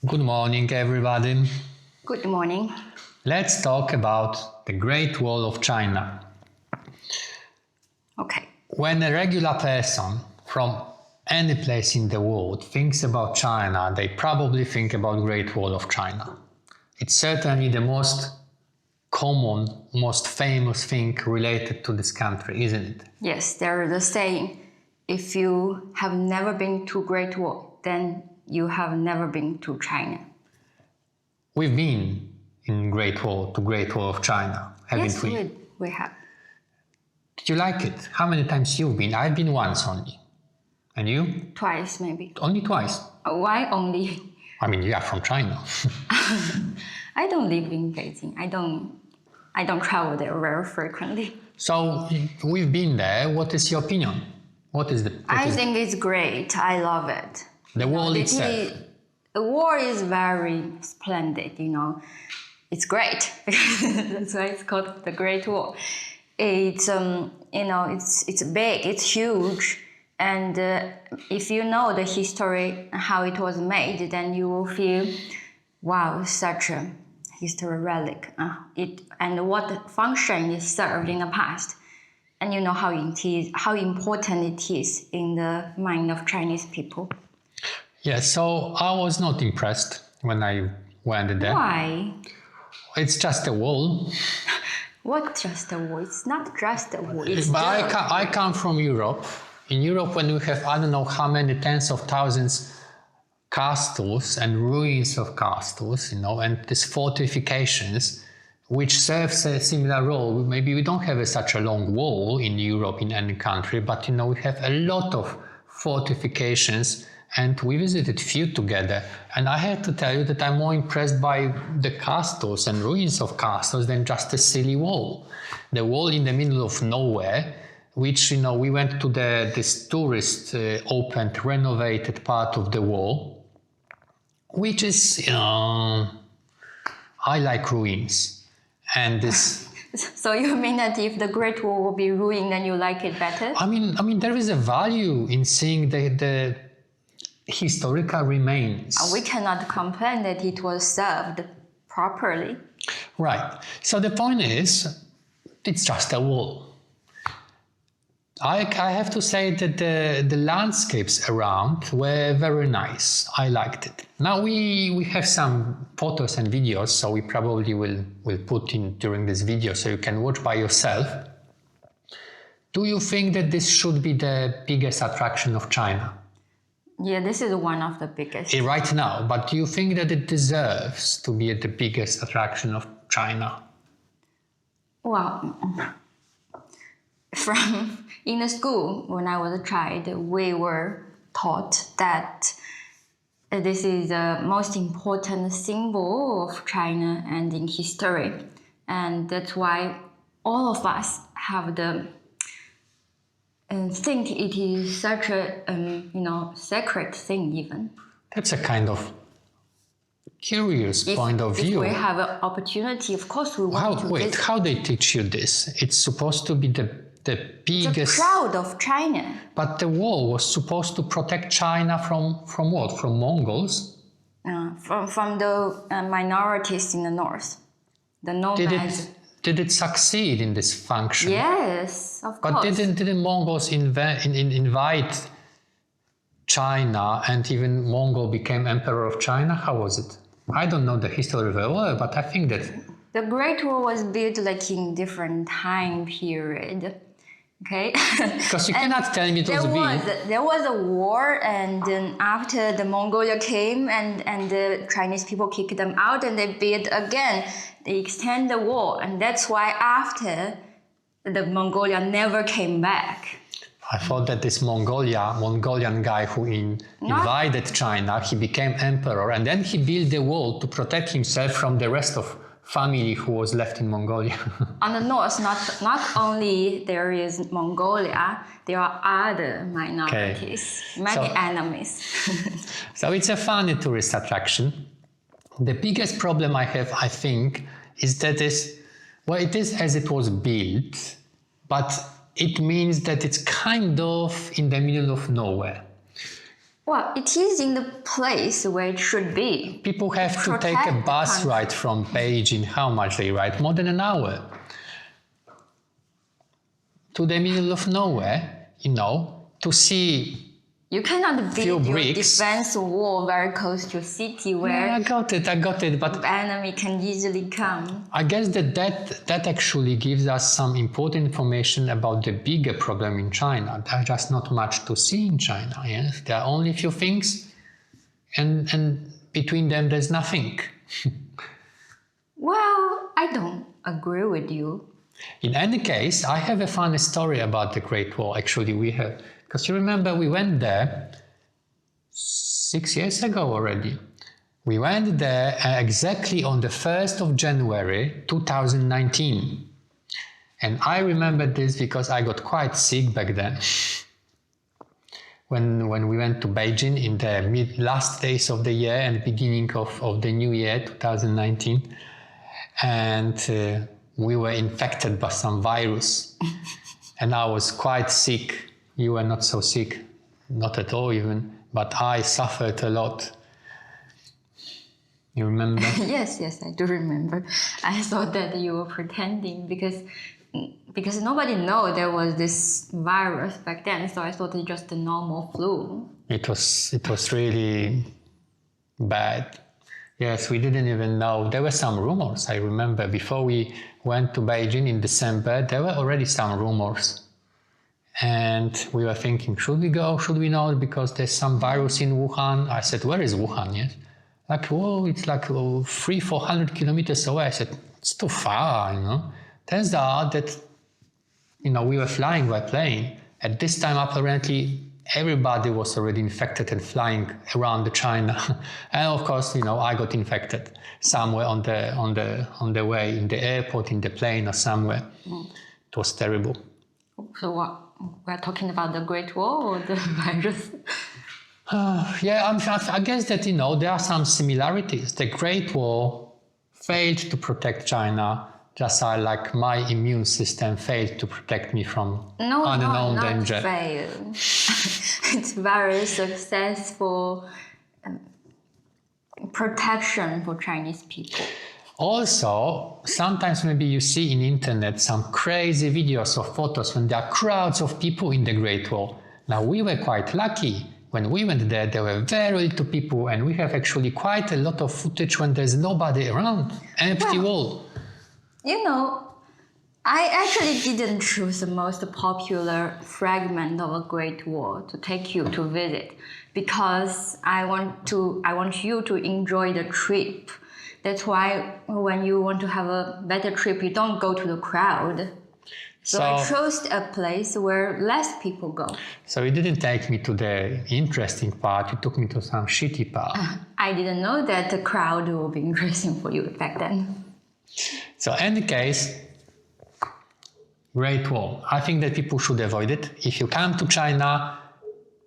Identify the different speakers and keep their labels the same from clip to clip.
Speaker 1: Good morning, everybody.
Speaker 2: Good morning.
Speaker 1: Let's talk about the Great Wall of China.
Speaker 2: Okay.
Speaker 1: When a regular person from any place in the world thinks about China, they probably think about Great Wall of China. It's certainly the most common, most famous thing related to this country, isn't it?
Speaker 2: Yes, there is a saying, if you have never been to Great Wall, then you have never been to China.
Speaker 1: We've been in Great Wall of China, haven't
Speaker 2: Yes,
Speaker 1: we?
Speaker 2: we have.
Speaker 1: Did you like it? How many times you've been? I've been once only. And you?
Speaker 2: Twice, maybe.
Speaker 1: Only twice.
Speaker 2: Why only?
Speaker 1: I mean, you are from China.
Speaker 2: I don't live in Beijing. I don't travel there very frequently.
Speaker 1: So we've been there. What is your opinion?
Speaker 2: I think it's great. I love it.
Speaker 1: The wall itself.
Speaker 2: The wall is very splendid, It's great. That's why it's called the Great Wall. It's it's big, it's huge, and if you know the history and how it was made, then you will feel, wow, such a history relic. And what function it served in the past, and you know how important it is in the mind of Chinese people.
Speaker 1: Yeah, so I was not impressed when I went there.
Speaker 2: Why?
Speaker 1: It's just a wall.
Speaker 2: What just a wall? It's not just a wall. It's
Speaker 1: But I come from Europe. In Europe, when we have, I don't know how many tens of thousands castles and ruins of castles, and these fortifications, which serves a similar role. Maybe we don't have such a long wall in Europe in any country, but we have a lot of fortifications. And we visited few together, and I have to tell you that I'm more impressed by the castles and ruins of castles than just a silly wall. The wall in the middle of nowhere, which we went to this tourist opened, renovated part of the wall, which is I like ruins, and this.
Speaker 2: So you mean that if the Great Wall will be ruined, then you like it better?
Speaker 1: I mean, there is a value in seeing the historical remains.
Speaker 2: We cannot complain that it was served properly.
Speaker 1: Right. So the point is, it's just a wall. I have to say that the landscapes around were very nice. I liked it. Now we have some photos and videos, so we probably will put in during this video so you can watch by yourself. Do you think that this should be the biggest attraction of China?
Speaker 2: Yeah, this is one of the biggest.
Speaker 1: Right now, but do you think that it deserves to be the biggest attraction of China?
Speaker 2: Well, in the school, when I was a child, we were taught that this is the most important symbol of China and in history. And that's why all of us have and think it is such a sacred thing even.
Speaker 1: That's a kind of curious point of view.
Speaker 2: If we have an opportunity, of course we want to visit.
Speaker 1: How they teach you this? It's supposed to be the biggest...
Speaker 2: The proud of China.
Speaker 1: But the wall was supposed to protect China from what? From Mongols?
Speaker 2: From the minorities in the north. The nomads.
Speaker 1: Did it succeed in this function?
Speaker 2: Yes, of course.
Speaker 1: But didn't Mongols invite China, and even Mongol became emperor of China? How was it? I don't know the history very well, but I think that...
Speaker 2: The Great Wall was built in different time period. Okay?
Speaker 1: Because you cannot tell me it was built.
Speaker 2: There was a war, and then after the Mongolia came and the Chinese people kicked them out, and they built again. They extend the wall, and that's why after the Mongolia never came back.
Speaker 1: I thought that this Mongolian guy who invaded China, he became emperor, and then he built the wall to protect himself from the rest of family who was left in Mongolia.
Speaker 2: On the north, not only there is Mongolia, there are other minorities, many enemies.
Speaker 1: So it's a funny tourist attraction. The biggest problem I have, I think, is that it is as it was built, but it means that it's kind of in the middle of nowhere.
Speaker 2: Well, it is in the place where it should be.
Speaker 1: People have to take a bus ride from Beijing. How much they ride? More than an hour. To the middle of nowhere, to see.
Speaker 2: You cannot build your
Speaker 1: bricks.
Speaker 2: defense wall very close to a city where
Speaker 1: I got it. But
Speaker 2: the enemy can easily come.
Speaker 1: I guess that actually gives us some important information about the bigger problem in China. There's just not much to see in China. Yes, there are only a few things, and between them there's nothing.
Speaker 2: Well, I don't agree with you.
Speaker 1: In any case, I have a funny story about the Great Wall. Actually, we have. Because you remember we went there 6 years ago already. We went there exactly on the 1st of January 2019. And I remember this because I got quite sick back then. When we went to Beijing in the last days of the year and beginning of the new year 2019. And we were infected by some virus. And I was quite sick. You were not so sick, not at all even, but I suffered a lot. You remember?
Speaker 2: Yes, I do remember. I thought that you were pretending because nobody knew there was this virus back then, so I thought it was just a normal flu.
Speaker 1: It was really bad. Yes, we didn't even know. There were some rumors, I remember. Before we went to Beijing in December, there were already some rumors. And we were thinking, should we go? Should we not? Because there's some virus in Wuhan. I said, where is Wuhan? Yes. It's like 300-400 kilometers away. I said, it's too far, Turns out that, we were flying by plane. At this time, apparently, everybody was already infected and flying around China. And of course, I got infected somewhere on the way, in the airport, in the plane or somewhere. It was terrible.
Speaker 2: So what? We're talking about the Great Wall or the virus?
Speaker 1: I guess that, there are some similarities. The Great Wall failed to protect China, just like my immune system failed to protect me from unknown danger.
Speaker 2: No, not fail. It's very successful protection for Chinese people.
Speaker 1: Also, sometimes maybe you see in internet some crazy videos or photos when there are crowds of people in the Great Wall. Now, we were quite lucky. When we went there were very little people, and we have actually quite a lot of footage when there's nobody around. Empty wall.
Speaker 2: I actually didn't choose the most popular fragment of a Great Wall to take you to visit because I want you to enjoy the trip. That's why when you want to have a better trip, you don't go to the crowd. So I chose a place where less people go.
Speaker 1: So you didn't take me to the interesting part, you took me to some shitty part.
Speaker 2: I didn't know that the crowd would be interesting for you back then.
Speaker 1: So in any case, Great Wall. I think that people should avoid it. If you come to China,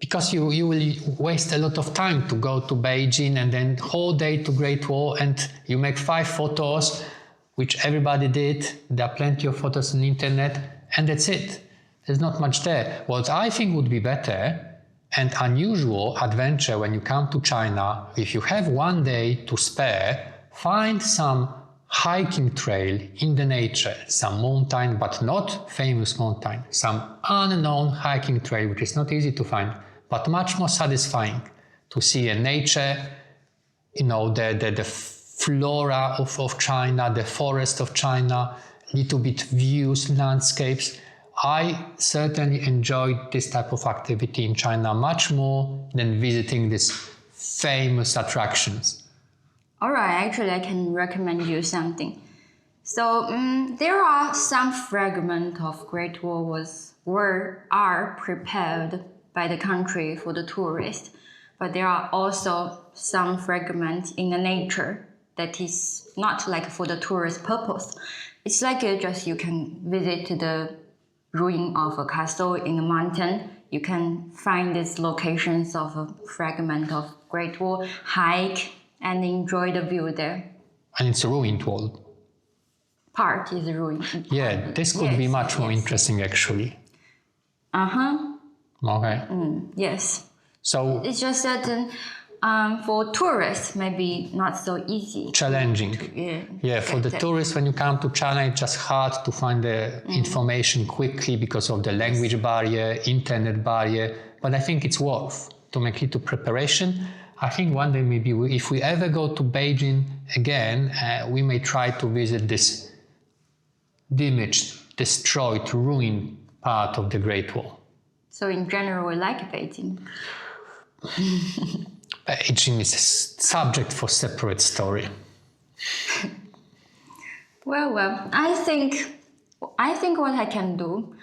Speaker 1: because you will waste a lot of time to go to Beijing and then whole day to Great Wall and you make 5 photos, which everybody did. There are plenty of photos on the internet and that's it. There's not much there. What I think would be better and unusual adventure when you come to China, if you have one day to spare, find some hiking trail in the nature, some mountain, but not famous mountain, some unknown hiking trail, which is not easy to find, but much more satisfying to see a nature, the flora of China, the forest of China, little bit views, landscapes. I certainly enjoyed this type of activity in China much more than visiting these famous attractions.
Speaker 2: All right, actually I can recommend you something. So there are some fragments of Great Wall are prepared by the country for the tourists, but there are also some fragments in the nature that is not like for the tourist purpose. It's like just you can visit the ruin of a castle in the mountain. You can find these locations of a fragment of Great Wall, hike, and enjoy the view there.
Speaker 1: And it's a ruined wall.
Speaker 2: Part is ruined.
Speaker 1: Yeah, this could be much more interesting actually.
Speaker 2: Uh-huh.
Speaker 1: Okay.
Speaker 2: Yes.
Speaker 1: So
Speaker 2: it's just that for tourists, maybe not so easy.
Speaker 1: Challenging.
Speaker 2: Yeah,
Speaker 1: For the tourists, when you come to China, it's just hard to find the information quickly because of the language barrier, internet barrier. But I think it's worth to make it to preparation. I think one day maybe if we ever go to Beijing again, we may try to visit this damaged, destroyed, ruined part of the Great Wall.
Speaker 2: So in general, we like Beijing.
Speaker 1: Beijing is a subject for separate story.
Speaker 2: Well, I think what I can do,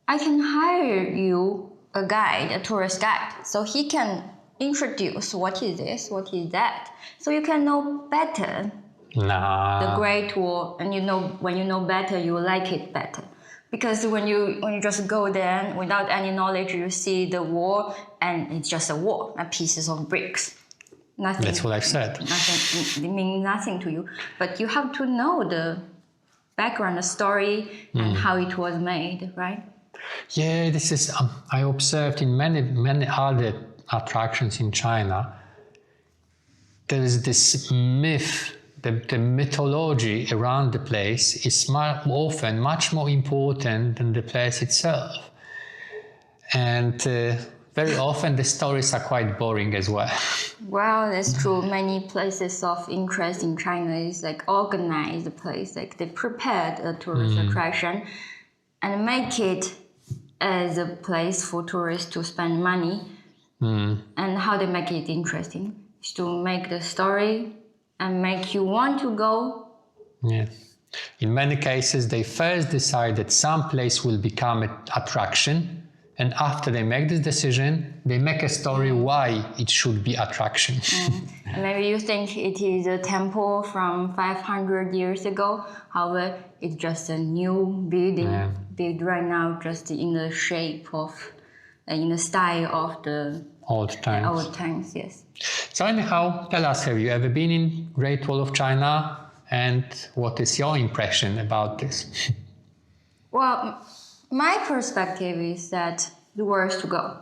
Speaker 2: I can hire you a guide, a tourist guide, so he can introduce what is this, what is that, so you can know better the Great Wall, and when you know better, you will like it better. Because when you just go there without any knowledge, you see the wall and it's just a wall, pieces of bricks. Nothing.
Speaker 1: That's what I've said.
Speaker 2: Nothing. It means nothing to you. But you have to know the background, the story, and how it was made, right?
Speaker 1: Yeah, this is. I observed in many other attractions in China. There is this myth. The mythology around the place is often much more important than the place itself. And very often the stories are quite boring as well.
Speaker 2: Well, that's true. Many places of interest in China is like organized place, like they prepared a tourist attraction and make it as a place for tourists to spend money. And how they make it interesting is to make the story and make you want to go.
Speaker 1: Yeah. In many cases, they first decide that some place will become an attraction, and after they make this decision, they make a story why it should be attraction.
Speaker 2: And maybe you think it is a temple from 500 years ago. However, it's just a new building built right now, just in the shape of, in the style of the
Speaker 1: old times.
Speaker 2: Old times, yes.
Speaker 1: So anyhow, tell us, have you ever been in Great Wall of China, and what is your impression about this?
Speaker 2: Well, my perspective is that the worst to go.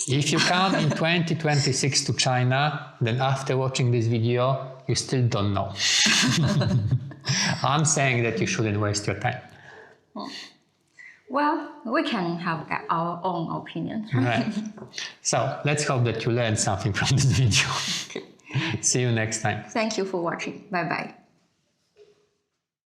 Speaker 1: If you come in 2026 to China, then after watching this video, you still don't know. I'm saying that you shouldn't waste your time.
Speaker 2: Well, we can have our own opinion.
Speaker 1: Right. So let's hope that you learned something from this video. See you next time.
Speaker 2: Thank you for watching. Bye-bye.